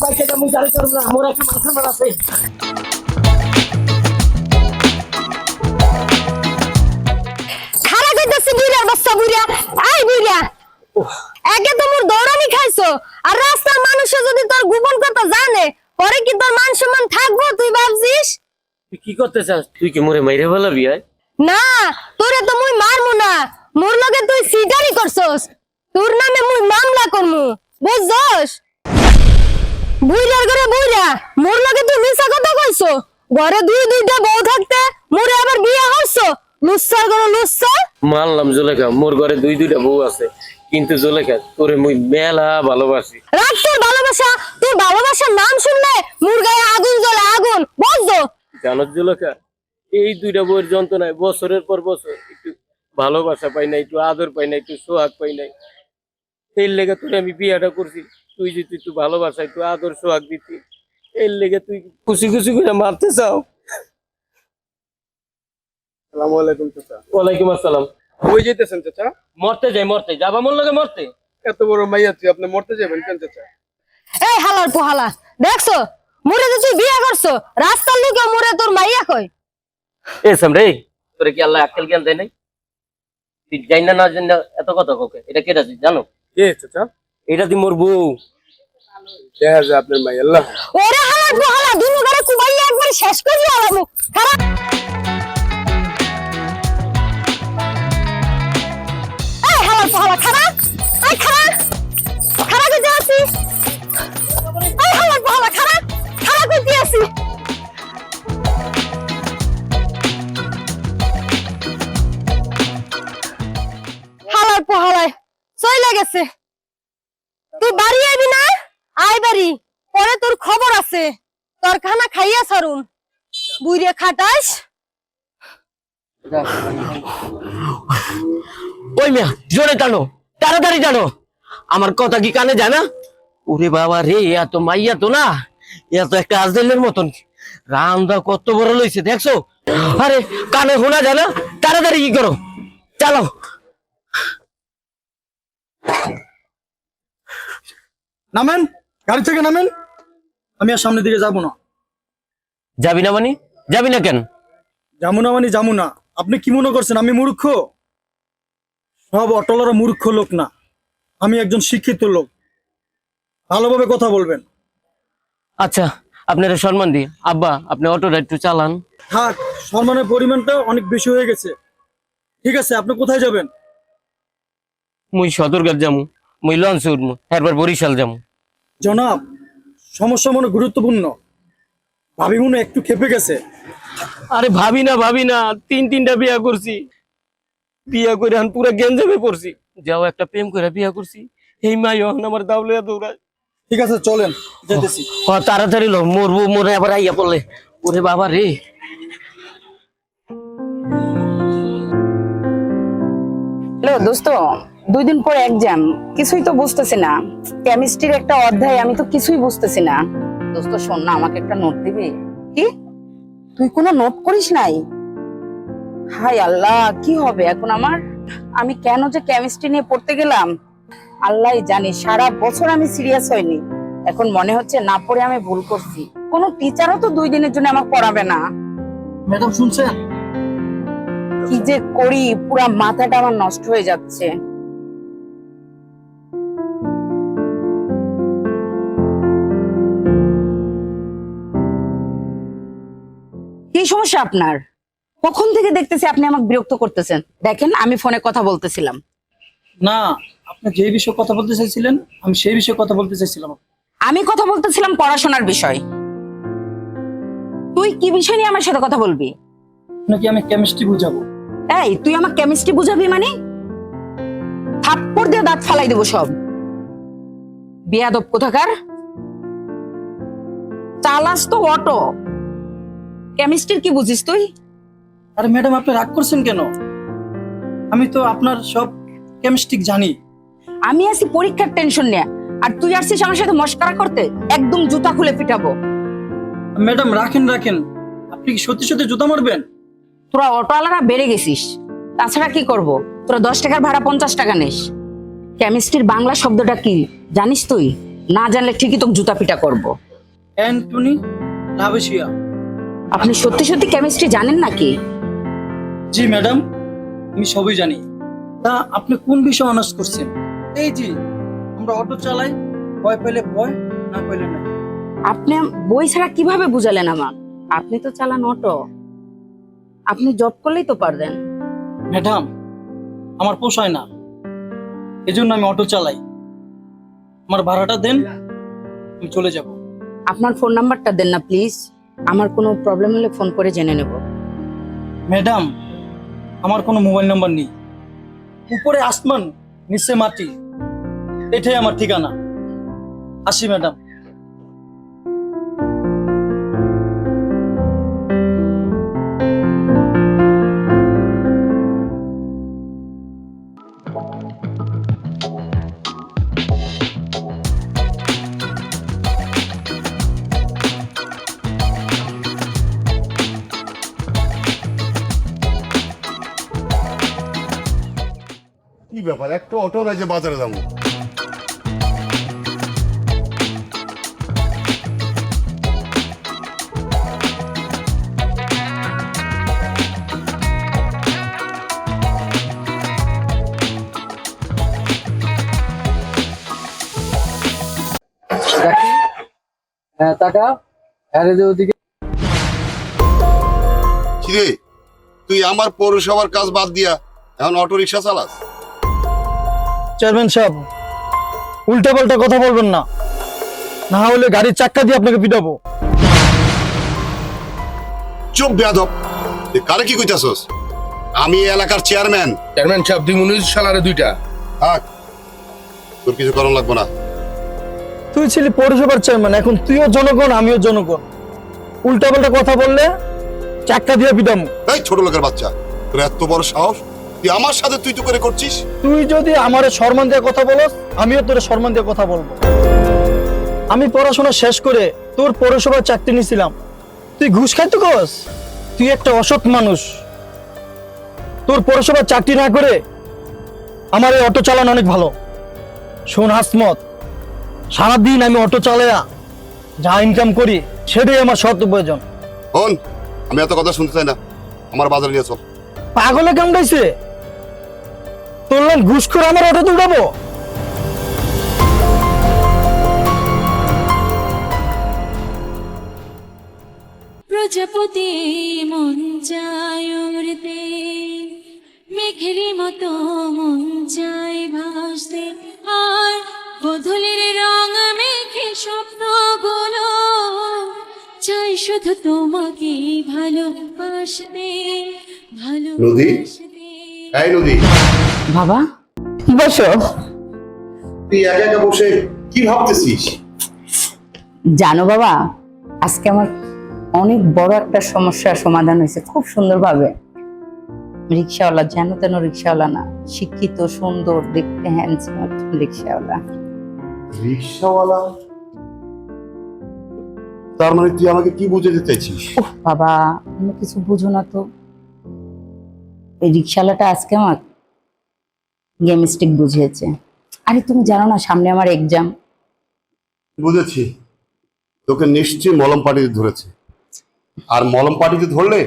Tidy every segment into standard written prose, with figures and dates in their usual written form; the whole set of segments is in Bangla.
বাইকে আমি গাড়ি করব না, মোর একটা মাথা মার আছে। খারা কইতাছি বুইরা বাচ্চা বুইরা, আই বুইরা আগে তো মোর দৌড়ানি খাইছো, আর রাস্তার মানুষ যদি তোর গোপন কথা জানে পরে কি তোর মান সম্মান থাকবো তুই ভাবছিস? তুই কি করতে চাস? তুই কি মোরে মাইরে ফেলাবি? না, তোরে তো মুই মারমু না, মোর লগে তুই সিটারি করছস, তোর নামে মুই মামলা করমু, বুঝছস? বুইরার ঘরে বুইরা মোর লগে তুই মিছা কথা কইছো, ঘরে দুইটা বউ থাকতে মোরে আবার বিয়ে হইছো, লুচ্ছার ঘরে লুচ্ছা। মানলাম জুলেখা, মোর ঘরে দুইটা বউ আছে, কিন্তু জুলেখা তোরে মুই মেলা ভালোবাসি। রাখ তোর ভালোবাসা, তোর ভালোবাসার নাম শুনলে মোর গায়ে আগুন জ্বলে, আগুন, বুঝছো? জানো জুলেখা, এই দুইটা বউয়ের যন্ত্রণায় বছরের পর বছর একটু ভালোবাসা পাই নাই, একটু আদর পাই নাই, একটু সোহাগ পাই নাই। এই লেগে তোরে আমি বিয়েটা করছি, তুই যদি একটু ভালোবাসা একটু আদর সোহাগ দিতি, এর লেগে তুই খুশি খুশি করে মারতে চাও। আসসালামু আলাইকুম চাচা। ওয়ালাইকুম আসসালাম। কই যাইতেছেন চাচা? মরতে যাবা মোর লগে মরতে? এত বড় মাইয়া তুই আপনি মরতে যাবেন কেন চাচা? এই হালার পোহালা, দেখছো মোরে যে তুই বিয়ে করছো, রাস্তার লোকে মোরে তোর মাইয়া কই। এ সামরে, তোরে কি আল্লাহ আক্কেল জ্ঞান দেয় নাই? তুই জানি না না জানি না এত কথা কাউকে, এটা কেটা তুই জানো? কে চাচা? এটা তুই মোর বউ। দেখা যায় আপনার মাইয়া। আল্লাহ ওরে হালার পোহালা, দুনু ঘরে কুবাইয়া একবার শেষ করে আলামু। খারাপ এই হালার পোহালা, খারাপ এই খারাপ খারাপ কইতে আছি, এই হালার পোহালা, খারাপ খারাপ কইতে আছি। হালার পোহালায় চইলা গেছে, তুই বাড়ি আইবি না? আই বাড়ি, পরে তোর খবর আছে, তোর খানা খাইয়া ছাড়ুন, বুইরে খাটাস। ওই মিয়া জোরে টানো, তাড়াতাড়ি টানো, আমার কথা কি কানে যায় না? ওরে বাবা রে, এত মাইয়া তো না, এত একটা আজলের মতন রামদা কত বড় লইছে দেখছো? আরে কানে শোনা যায় না? তাড়াতাড়ি কি করো, চালাও। নামেন, গাড়ি থেকে নামেন। আমি আর সামনের দিকে যাবো না। যাবি না মানে? যাবি না কেন? যাবো না মানে যাবো না। আপনি কি মনে করছেন আমি মূর্খ? সব অটলরা মূর্খ লোক না, আমি একজন শিক্ষিত লোক। ভালোভাবে কথা বলবেন। আচ্ছা, আপনারা সম্মান দিই। আব্বা, আপনি অটোটা একটু চালান। থাক, সম্মানের পরিমাণটা অনেক বেশি হয়ে গেছে। ঠিক আছে, আপনি কোথায় যাবেন? মুই সদরঘাট যামু, মুই লঞ্চ উঠমু, এরপর বরিশাল যামু। জনাব, সমস্যা মনে গুরুত্বপূর্ণ। ভাবি মনে একটু খেপে গেছে। আরে ভাবি না, তিনটা বিয়া করছি, বিয়া করে আমি পুরা গেঞ্জামে পড়ছি। যাও একটা প্রেম করে বিয়া করছি, এই মাই আমার দাউলে দৌড়ায়। ঠিক আছে, চলেন, যেতেছি। তাড়াতাড়ি লো, মরবো, মরে আবার আইয়া পড়লে। ওরে বাবা রে। হ্যালো দোস্ত, 2 দিন পর এক্সাম, কিছুই তো বুঝতেছি না। কেমিস্ট্রির একটা অধ্যায় আমি তো কিছুই বুঝতেছি না। দোস্ত শোন না, আমাকে একটা নোট দিবি? কি তুই কোনো নোট করিস নাই? হায় আল্লাহ, কি হবে এখন আমার? আমি কেন যে কেমিস্ট্রি নিয়ে পড়তে গেলাম আল্লাহই জানি। সারা বছর আমি সিরিয়াস হইনি, এখন মনে হচ্ছে না পড়ে আমি ভুল করছি। কোনো টিচারও তো 2 দিনের জন্য আমাকে পড়াবে না। ম্যাডাম শুনছেন? কি যে করি, পুরা মাথাটা আমার নষ্ট হয়ে যাচ্ছে। কি সমস্যা আপনার? কখন থেকে দেখতেছি আপনি আমাকে বিরক্ত করতেছেন। দেখেন, আমি ফোনে কথা বলতেছিলাম। না, আপনি যে বিষয়ে কথা বলতে চাইছিলেন আমি সেই বিষয়ে কথা বলতে চাইছিলাম। আমি কথা বলতেছিলাম পড়াশোনার বিষয়। তুই কি বিষয় নিয়ে আমার সাথে কথা বলবি? নাকি আমি কেমিস্ট্রি বুঝাবো? এই, তুই আমার কেমিস্ট্রি বুঝাবি মানে? থাপ্পড় দিয়ে দাঁত ফালাই দেবো সব। বেয়াদব কোথাকার। চালাস তো অটো, কেমিস্ট্রির কি বুঝিস তুই? আরে ম্যাডাম, আপনি রাগ করছেন কেন? আমি তো আপনার সব কেমিস্ট্রি জানি। আমি আছি পরীক্ষার টেনশন নিয়ে, আর তুই আসছিস আমার সাথে মস্করা করতে। একদম জুতা খুলে পিটাবো। ম্যাডাম রাখেন, আপনি কি সত্যি সত্যি জুতা মারবেন? তোরা অটোওয়ালারা বেড়ে গেছিস, তাছাড়া কি করব? তোরা 10 টাকার ভাড়া 50 টাকা নিস। কেমিস্ট্রির বাংলা শব্দটা কি জানিস তুই? না জানলে ঠিকই তোকে জুতা পিটা করবো। অ্যান্টনি লাভেশিয়া। আপনি সত্যি সত্যি কেমিস্ট্রি জানেন নাকি? জি ম্যাডাম, আমি সবই জানি। তা আপনি কোন বিষয়ে অনার্স করছেন? এই জি, আমরা অটো চালাই, ভয় পেলে ভয়, না পেলে না। আপনি বই ছাড়া কিভাবে বুঝালেন আমার? আপনি তো চালান অটো, আপনি জব করলেই তো পারবেন। ম্যাডাম, আমার পোষায় না, এজন্য আমি অটো চালাই। আমার ভাড়াটা দেন, আমি চলে যাব। আপনার ফোন নাম্বারটা দেন না প্লিজ, আমার কোনো প্রবলেম হলে ফোন করে জেনে নেব। ম্যাডাম, আমার কোনো মোবাইল নাম্বার নেই। উপরে আসমান, নিচে মাটি, এটাই আমার ঠিকানা। আসি ম্যাডাম। কি ব্যাপার, একটা অটো নাই যে বাজারে যাবো? টাকা আরে যে ওদিকে কিরে, তুই আমার পৌরসভার কাজ বাদ দিয়া এখন অটো রিক্সা চালাস? চেয়ারম্যান সাহেব, উল্টা পাল্টা কথা বলবেন না, না হলে গাড়ির চাক্কা দিয়ে আপনাকে পিটাবো। চুপ বেয়াদব, তুই কারে কি কইতাছস? আমি এই এলাকার চেয়ারম্যান। চেয়ারম্যান সাহেব ২ সালারে 2টা। থাক, তোর কিছু করার লাগবে না। তুই ছিলি পৌরসভার চেয়ারম্যান, এখন তুইও জনগণ, আমিও জনগণ। উল্টা পাল্টা কথা বললে চাক্কা দিয়ে পিটামু। এই ছোট লোকের বাচ্চা, তোর এত বড় সাহস, তুই আমার সাথে তুই তো করে করছিস? তুই যদি আমারে সম্মান দিয়ে কথা বলস, আমিও তোরে সম্মান দিয়ে কথা বলবো। আমি পড়াশোনা শেষ করে তোর পৌরসভার চাকরি নিয়েছিলাম, তুই ঘুষ খাইতে কস? তুই একটা অসৎ মানুষ। তোর পৌরসভার চাকরি না করে আমার এই অটো চালানো অনেক ভালো। শোন হাসমত, সারাদিন আমি অটো চালায়া যা ইনকাম করি সেটাই আমার সৎ প্রয়োজন। হন, আমি এত কথা শুনতে চাই না, আমার বাজারে নিয়ে চল। পাগলে কামড়াইছে? তোর লাইন ঘুষ করে আমার অটো উঠাবো? প্রজাপতি মন চায় উড়তে, মেঘের মতো মন চায় ভাসতে, আর বদলের রং মেঘে স্বপ্নগুলো চাই শুধু তোমাকে ভালোবাসতে, ভালোবাসতে। এই নদী, বাবা বসো। তুই একা একা বসে কি ভাবতেছিস? জানো বাবা, আজকে আমার অনেক বড় একটা সমস্যার সমাধান হয়েছে খুব সুন্দরভাবে। রিক্সাওয়ালা, যেন তেন রিক্সাওয়ালা না, শিক্ষিত, সুন্দর, দেখতে হ্যান্ডসাম রিক্সাওয়ালা। রিক্সাওয়ালা? তার মানে তুই আমাকে কি বুঝাতে চাইছিস? উফ বাবা, তুমি কিছু বুঝো না তো। এই রিক্সাওয়ালাটা আজকে আমার গেমস্টিক বুঝিয়েছে। আরে তুমি জানো না, সামনে আমার এক্সাম। বুঝেছি, তোকে নিশ্চয়ই মলম পাটিতে ধরেছে। আর মলম পাটিতে ধরলে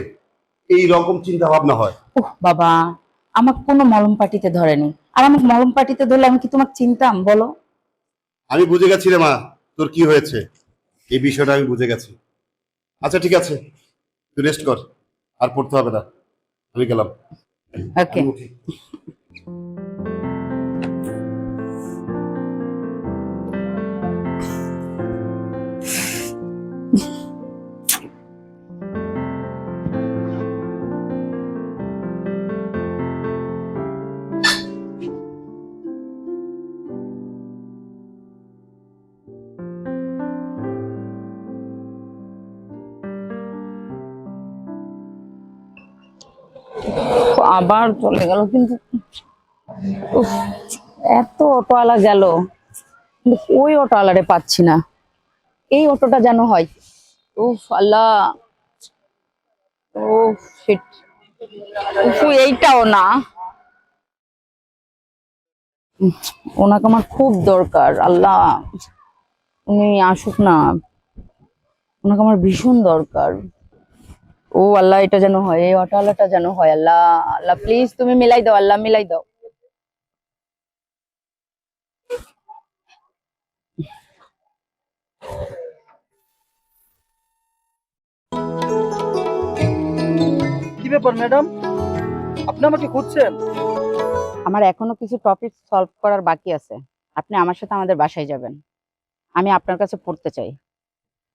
এই রকম চিন্তা ভাবনা হয়। উফ বাবা, আমাকে কোনো মলম পাটিতে ধরেনি। আর আমাকে মলম পাটিতে ধরলে আমি কি তোমাকে চিনতাম বলো? আমি বুঝে গেছি রে মা, তোর কি হয়েছে, এই বিষয়টা আমি বুঝে গেছি। আচ্ছা ঠিক আছে, তুই রেস্ট কর, আর পড়তে হবে না, আমি গেলাম। ওকে। আমি উঠি। আবার চলে গেল, কিন্তু উফ, এত অটোওয়ালা গেল, কিন্তু ওই অটোওয়ালারে পাচ্ছি না। এই অটোটা যেন হয়। উফ আল্লাহ, উফ শিট, উফ এইটাও না। ওনাকে আমার খুব দরকার। আল্লাহ, উনি আসুক না, ওনাকে আমার ভীষণ দরকার। ও আল্লাহ, এটা যেন হয়, এই অটোওয়ালাটা যেন হয়। আল্লাহ আল্লাহ প্লিজ তুমি মিলাই দাও, আল্লাহ মিলাই দাও। কি ব্যাপার ম্যাডাম, আপনি আমাকে খুঁজছেন? আমার এখনো কিছু টপিক সলভ করার বাকি আছে। আপনি আমার সাথে আমাদের বাসায় যাবেন। আমি আপনার কাছে পড়তে চাই।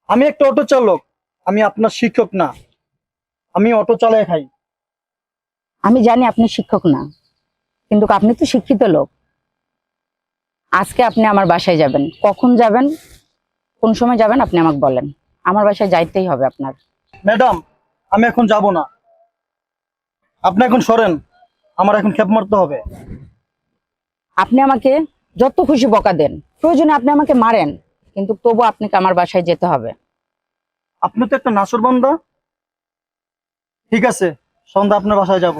আমি একটা অটো চালক, আমি আপনার শিক্ষক না। আমি অটো চালায় খাই। আমি জানি আপনি শিক্ষক না, কিন্তু আপনি তো শিক্ষিত লোক। আজকে আপনি আমার বাসায় যাবেন। কখন যাবেন, কোন সময় যাবেন আপনি আমাকে বলেন। আমার বাসায় যাইতেই হবে আপনার। ম্যাডাম, আমি এখন যাব না। আপনি এখন সরেন, আমার এখন খেপ মারতে হবে। আপনি আমাকে যত খুশি বকা দেন, প্রয়োজনে আপনি আমাকে মারেন, কিন্তু তবু আপনাকে আমার বাসায় যেতে হবে। আপনি তো একটা নাসরবান্দা। ঠিক আছে, সন্ধ্যা আপনার বাসায় যাব।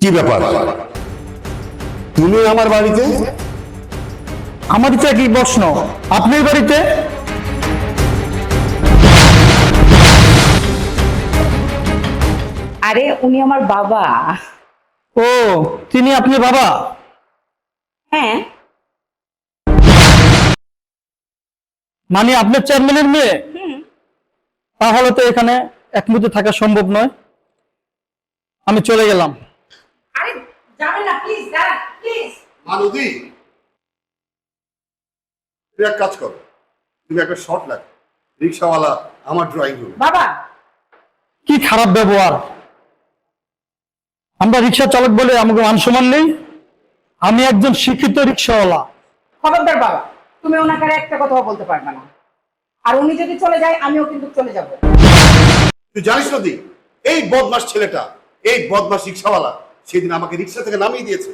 কি ব্যাপার, তুমি আমার বাড়িতে? আমার ইচ্ছা কি প্রশ্ন, আপনার বাড়িতে? আরে উনি আমার বাবা। ও, তিনি আপনার বাবা? হ্যাঁ। মানে আপনার চেয়ারম্যানের মেয়ে? তাহলে তো এখানে এক মুহূর্তে থাকা সম্ভব নয়। আমি চলে গেলাম। আরে যাবেন না, প্লিজ দাঁড়ান, প্লিজ। মানবী, তুই এক কাজ কর, তুমি একটা শর্ট লাগ, রিক্সাওয়ালা আমার ড্রয়িং রুম। বাবা, কি খারাপ ব্যবহার! আমরা রিক্সা চালক বলে আমাকে মান সম্মান নেই? আমি একজন শিক্ষিত রিক্সাওয়ালা। খবরদার বাবা, তুমি ওনাকে আর একটা কথাও বলতে পারবে না। আর উনি যদি চলে যায়, আমিও কিন্তু চলে যাব। তুই জানিস নদী, এই বদমাস ছেলেটা, এই বদমাস রিক্সাওয়ালা সেদিন আমাকে রিক্সা থেকে নামিয়ে দিয়েছে,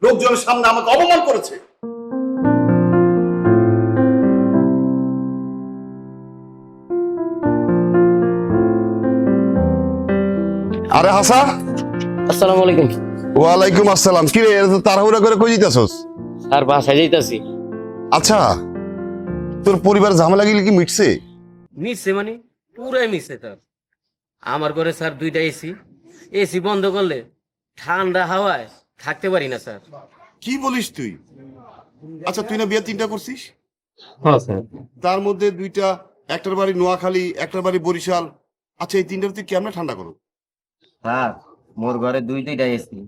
লোকজনের সামনে আমাকে অপমান করেছে। আরে হাসা, আসসালামু আলাইকুম। ওয়ালাইকুম আসসালাম। কি রে, এত তাড়াহুড়া করে কই দিতেছস? আর বাসায় যাইতাছি। আচ্ছা, তোর পরিবার ঝামেলা গিলে কি মিটছে? মিশছে মানে পুরাই মিশছে তার। আমার ঘরে স্যার দুইটা এসি, এসি বন্ধ করলে ঠান্ডা হাওয়ায় থাকতে পারি না স্যার। কি বলিস তুই? আচ্ছা, তুই না বিয়ে 3টা করছিস? হ্যাঁ স্যার। তার মধ্যে 2টা, একটার বাড়ি নোয়াখালী, একটার বাড়ি বরিশাল। আচ্ছা, এই 3টার তুই কেমনে ঠান্ডা করো? স্যার, মোর ঘরে দুইটা এসি,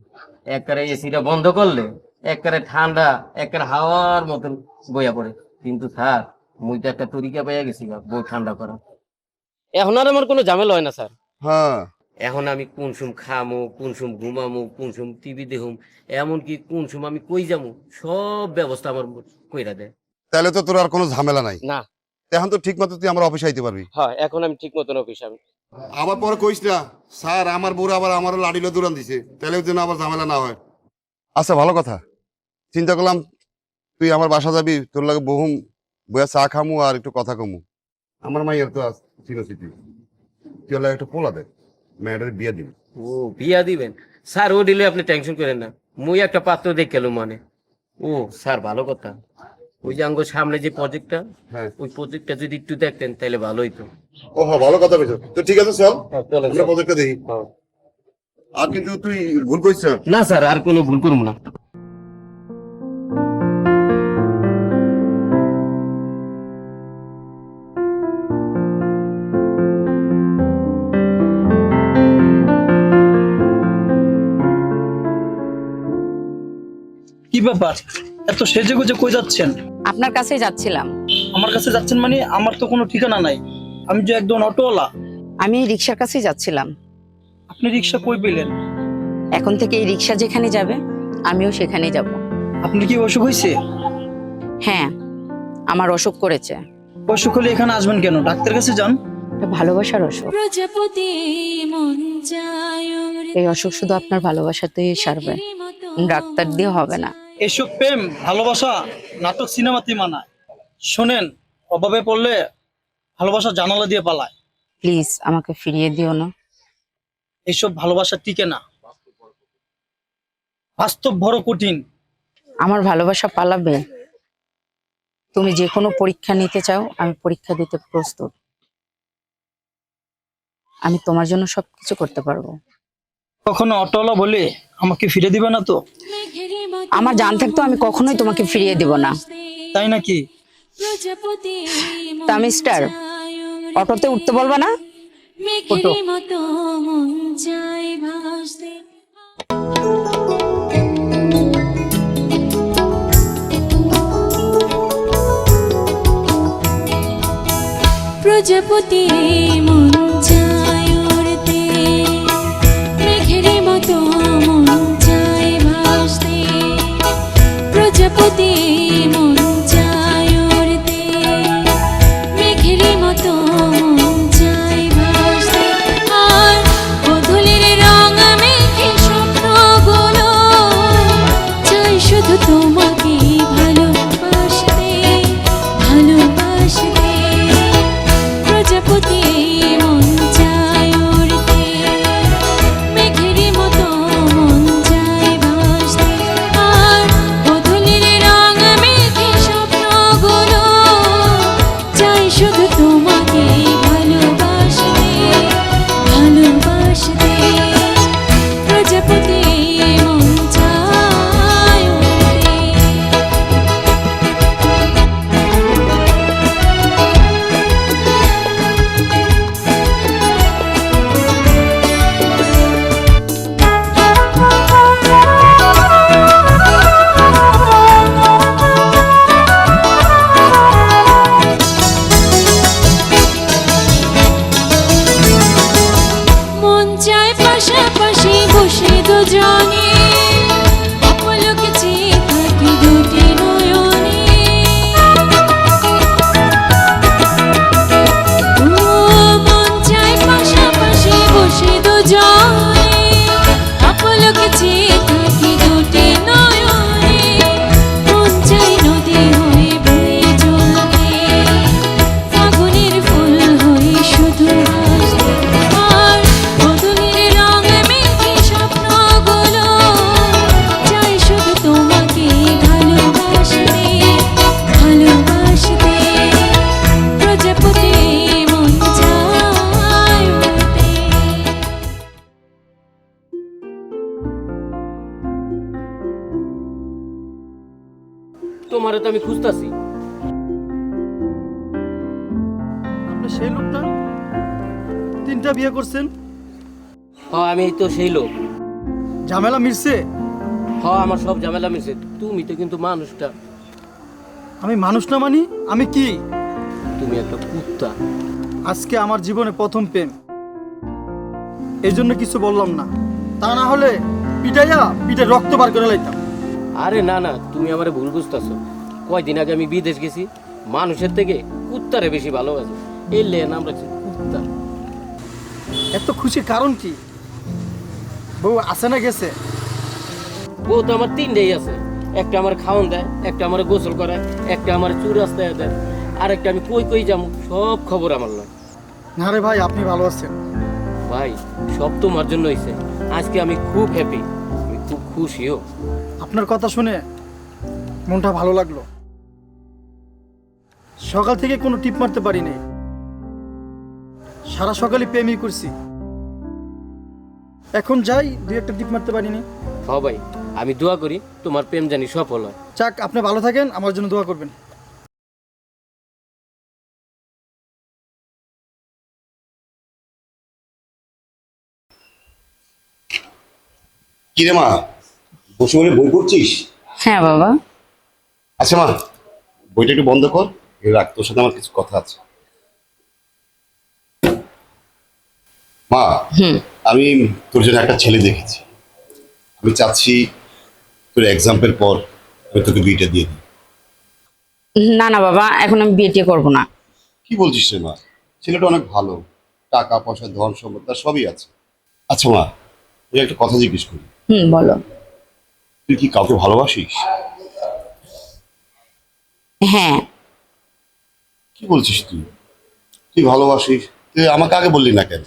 একবারে এসিটা বন্ধ করলে একবারে ঠান্ডা, একবারে হাওয়ার মতন বইয়া পড়ে। কিন্তু স্যার, মুই তো একটা তরিকা পাইয়া গেছি বই ঠান্ডা করা। এখন আর আমার কোনো ঝামেলা হয় না স্যার। হ্যাঁ, এখন আমি কোন সুম খামু, কোন সুম ঘুমামু, কোন সুম টিভি দেখুম, এমনকি কোন সুম আমি কই যামু, সব ব্যবস্থা আমার কইরা দেয়। তাহলে তো তোর আর কোনো ঝামেলা নাই। না। এখন তো ঠিক মতো তুই আমার অফিসে আইতে পারবি। হ্যাঁ, এখন আমি ঠিক মতন অফিস আমি। আবার পরে কইস না স্যার আমার বউরা আবার আমারও লাড়িলো দৌড়ান দিছে, তাহলে ওর জন্য আবার ঝামেলা না হয়। আচ্ছা, ভালো কথা। চিন্তা করলাম তুই আমার বাসা যাবি, তোর লাগে বহুম বইয়া চা খামু আর একটু কথা কমু। আমার মাইয়ের তো চিনছি তুই, তুই ওর লাগে একটু পোলা দে, মেয়েটার বিয়ে দিবি। ও, বিয়া দিবেন স্যার? ও দিলে আপনি টেনশন করেন না, মুই একটা পাত্র দেখে এলুম মানে। ও স্যার, ভালো কথা। ওই যে আঙ্গ সামনে যে প্রজেক্টটা, হ্যাঁ, ওই প্রজেক্টটা যদি একটু দেখতেন তাহলে ভালো হইতো। ও হ্যাঁ, ভালো কথা বলছো তো। ঠিক আছে, চল চলেন আমরা প্রজেক্টটা দেখি। আর কিন্তু তুই ভুল করিস না। না স্যার, আর কোনো ভুল করবো না। কি ব্যাপার, এত সেজে গুজে কই যাচ্ছেন? আপনার কাছেই যাচ্ছিলাম। আমার কাছে যাচ্ছেন মানে? আমার তো কোনো ঠিকানা নাই, আমি যে একজন অটোওয়ালা। আমি রিক্সার কাছেই যাচ্ছিলাম। আপনি রিক্সা কই পেলেন? এখন থেকে এই রিক্সা যেখানে যাবে, আমিও সেখানেই যাব। আপনি কি অসুখ হয়েছে? হ্যাঁ, আমার অসুখ করেছে। অসুখ হলে এখানে আসবেন কেন? ডাক্তার কাছে যান। এটা ভালোবাসার অসুখ। প্রজাপতি মন যায় ওর এই অসুখ শুধু আপনার ভালোবাসাতেই সারবে, ডাক্তার দিয়ে হবে না। এসব প্রেম ভালোবাসা নাটক সিনেমাতেই মানায়। শোনেন, অভাবে পড়লে ভালোবাসা জানালা দিয়ে পালায়। প্লিজ আমাকে ফিরিয়ে দিও না। এসব ভালোবাসা টিকে না, বাস্তব বড় কঠিন। আমার ভালোবাসা পালাবে? তুমি যে কোনো পরীক্ষা নিতে চাও, আমি পরীক্ষা দিতে প্রস্তুত। আমি তোমার জন্য সবকিছু করতে পারবো। কখনো অটোওয়ালা বলে আমাকে ফিরে দিবে না তো? আমার জান থাকতো আমি কখনোই তোমাকে ফিরিয়ে দিব না। তাই নাকি? তা মিস্টার, অটোতে উঠতে বলবা না? ওঠো। মতো মন চাই ভাসতে। প্রজাপতি মন চায় উড়তে, মেঘের মতো মন চায় ভাসতে। প্রজাপতি মন চায় উড়তে, মেঘের মতো মন চায় ভাসতে। আর বদলের রং মেঘে স্বপ্নগুলো চাই শুধু তোমাকে ভালোবাসতে, ভালোবাসতে। প্রজাপতি মন চায় উড়তে, মেঘের মতো মন চায় ভাসতে। আর বদলের রং মেঘে স্বপ্নগুলো চাই শুধু তোমাকে ভালোবাসতে, ভালোবাসতে। প্রজাপতি মন চায় উড়তে। মন চায় পাশাপাশি বসে দুজনে, অপলকে চেয়ে থাকি দুটি নয়নে। ও মন চায় পাশাপাশি বসে দুজনে, অপলকে চেয়ে থাকি দুটি নয়নে। মন চায় নদী হয়ে বয়ে চলতে, ফাগুনের ফুল হয়ে শুধু হাসতে। আর বদলের রং মেঘে স্বপ্নগুলো চাই শুধু তোমাকে ভালোবাসতে, ভালোবাসতে। প্রজাপতি মন চায় উড়তে। তোমারে তো আমি খুঁজতাছি। আপনি সেই লোকটা, 3টা বিয়ে করছেন, আমি তো সেই লোক। ঝামেলা মিটছে? আমার সব ঝামেলা মিশে। তুমি তো কিন্তু মানুষটা, আমি মানুষ না মানি? আমি কি? তুমি একটা কুত্তা। আজকে আমার জীবনে প্রথম প্রেম, এই জন্য কিছু বললাম না। তা না হলে পিঠে রক্ত বার করে লাইতাম। আরে না না, তুমি আমারে ভুল বুঝতেছো। কয়দিন আগে আমি বিদেশ গেছি, মানুষের থেকে কুত্তারে বেশি ভালোবাসি। এই লে নাম রাখছি কুত্তা। এত খুশির কারণ কি? বউ আছে না গেছে? বউ তো আমার 3টাই আছে। একটা আমার খাওয়ান দেয়, একটা আমার গোসল করায়, একটা আমার চুল রাস্তায় দেয়, আর একটা আমি কই কই যাবো সব খবর আমার নয়। না রে ভাই, আপনি ভালো আছেন? ভাই সব তোমার জন্য হয়েছে। আজকে আমি খুব হ্যাপি, আমি খুব খুশিও। আপনার কথা শুনে মনটা ভালো লাগলো। সকাল থেকে কোনো টিপ মারতে পারিনি, সারা সকালে প্রেমই করছি। এখন যাই, 2-1টা টিপ মারতে পারিনি। ভাই আমি দোয়া করি তোমার প্রেম জানি সফল হয়। যাক, আপনি ভালো থাকেন, আমার জন্য দোয়া করবেন। কিরে মা, বসে বসে বই পড়ছিস? হ্যাঁ বাবা। আচ্ছা মা, বইটা একটু বন্ধ কর, রাখ, তোর সাথে আমার কিছু কথা আছে। মা, আমি তোর জন্য একটা ছেলে দেখেছি। আমি চাচ্ছি তোর এক্সাম্পল পর আমি তোকে বিয়েটা দিয়ে দিই। না না বাবা, এখন আমি বিয়ে টিয়ে করবো না। কি বলছিস রে মা? ছেলেটা অনেক ভালো, টাকা পয়সা ধন সম্পদ তার সবই আছে। আচ্ছা মা, তুই একটা কথা জিজ্ঞেস করি, বলো। তুই কি কাউকে ভালোবাসিস? হ্যাঁ। কি বলছিস তুই? তুই ভালোবাসিস, তুই আমাকে আগে বললি না কেন?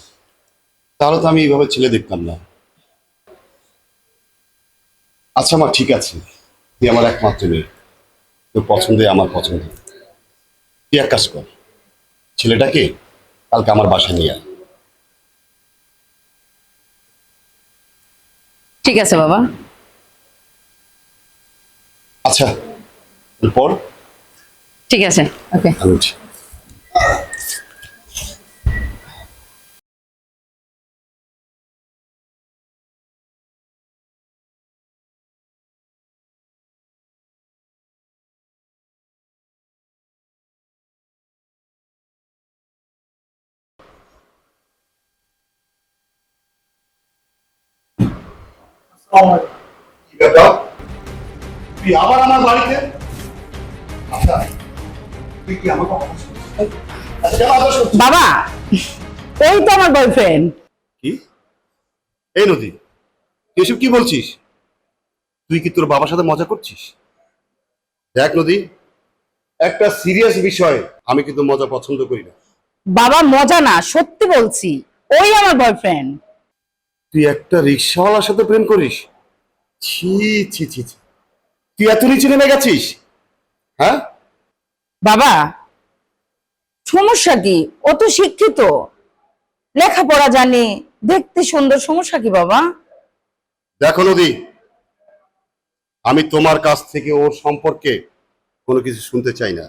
তাহলে তো আমি এইভাবে ছেলে দেখতাম না। আচ্ছা মা, ঠিক আছে, তুই আমার একমাত্র মেয়ে, তোর পছন্দে আমার পছন্দ। তুই এক কাজ কর, ছেলেটাকে কালকে আমার বাসায় নিয়ে আয়। ঠিক আছে বাবা। আচ্ছা, এরপর ঠিক আছে, ওকে। আমি উঠি। কি ব্যাপার? তুই আবার আমার বাড়িতে? আচ্ছা, তুই কি আমাকে অপছন্দ করিস? আচ্ছা, আবার সত্যি। বাবা, ওই তো আমার বয়ফ্রেন্ড। কি? এই নদী, তুই এসব কি বলছিস? তুই কি তোর বাবার সাথে মজা করছিস? দেখ নদী, একটা সিরিয়াস বিষয়, আমি কিন্তু মজা পছন্দ করি না। বাবা মজা না, সত্যি বলছি, ওই আমার বয়ফ্রেন্ড। তুই একটা রিক্সাওয়ালার সাথে প্রেম করিস? ছি ছি ছি ছি। তুই এত নিচে নেমে গেছিস? হ্যাঁ? বাবা, সমস্যা কি? ও তো শিক্ষিত, লেখাপড়া জানে, দেখতে সুন্দর, সমস্যা কি বাবা? দেখো নদী, আমি তোমার কাছ থেকে ওর সম্পর্কে কোনো কিছু শুনতে চাই না।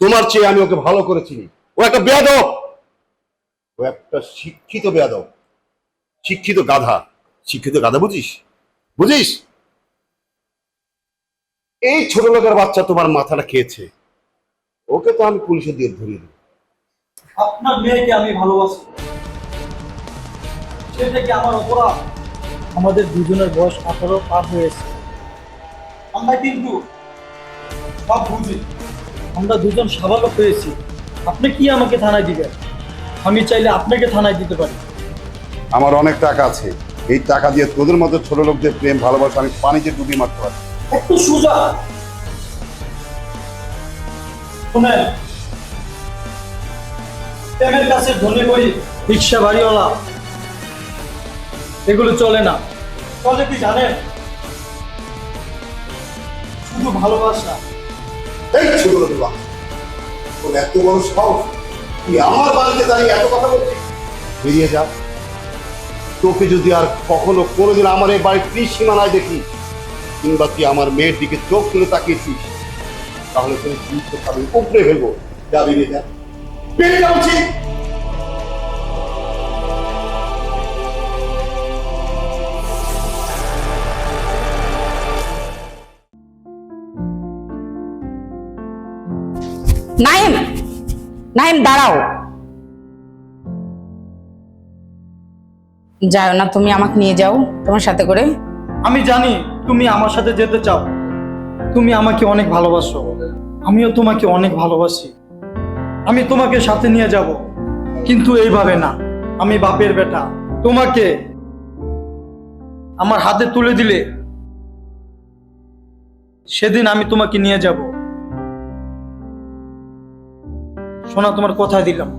তোমার চেয়ে আমি ওকে ভালো করে চিনি। ও একটা বেয়াদব, ও একটা শিক্ষিত বেয়াদব, শিক্ষিত গাধা। শিক্ষিত গাধা বুঝিস? বুঝিস? এই ছোট লোকের বাচ্চা তোমার মাথাটা খেয়েছে, ওকে তো আমি পুলিশে দিয়ে ধরিয়ে দেবো। আপনার মেয়েকে আমি ভালোবাসি, সেটা কি আমার অপরাধ? আমাদের দুজনের বয়স 18 পার হয়েছে। আমরা কিন্তু সব বুঝি, আমরা দুজন সাবালক হয়েছি। আপনি কি আমাকে থানায় দিবেন? আমি চাইলে আপনাকে থানায় দিতে পারি। আমার অনেক টাকা আছে, এই টাকা দিয়ে তোদের মতো ছোট লোকদের প্রেম ভালোবাসা আমি পানিতে ডুবিয়ে মারতে পারি। একটু সোজা শুনেন, প্রেমের কাছে ধনী হই, রিক্সা বাড়িওয়ালা, এগুলো চলে না। চলে কি জানেন? শুধু ভালোবাসা। এই ছোট লোকের বাচ্চা, তোর এত বড় সাহস, তুই আমার বাড়িতে দাঁড়িয়ে এত কথা বলছিস? বেরিয়ে যা। তোকে যদি আর কখনো কোনোদিন আমার এই বাড়ির সীমানায় দেখি, কিংবা তুই আমার মেয়ের দিকে চোখ তুলে তাকিয়েছিস, তাহলে তোর জিনিসটা আমি উপড়ে ফেলবো। যা, বেরিয়ে যা, বেরিয়ে যা বলছি। নাইম, নাইম দাঁড়াও। যাও না, তুমি আমাকে নিয়ে যাও তোমার সাথে করে। আমি জানি তুমি আমার সাথে যেতে চাও, তুমি আমাকে অনেক ভালোবাসো, আমিও তোমাকে অনেক ভালোবাসি। আমি তোমাকে সাথে নিয়ে যাব, কিন্তু এইভাবে না। আমি বাপের বেটা, তোমাকে আমার হাতে তুলে দিলে সেদিন আমি তোমাকে নিয়ে যাব। শোনা, তোমার কথা দিলাম।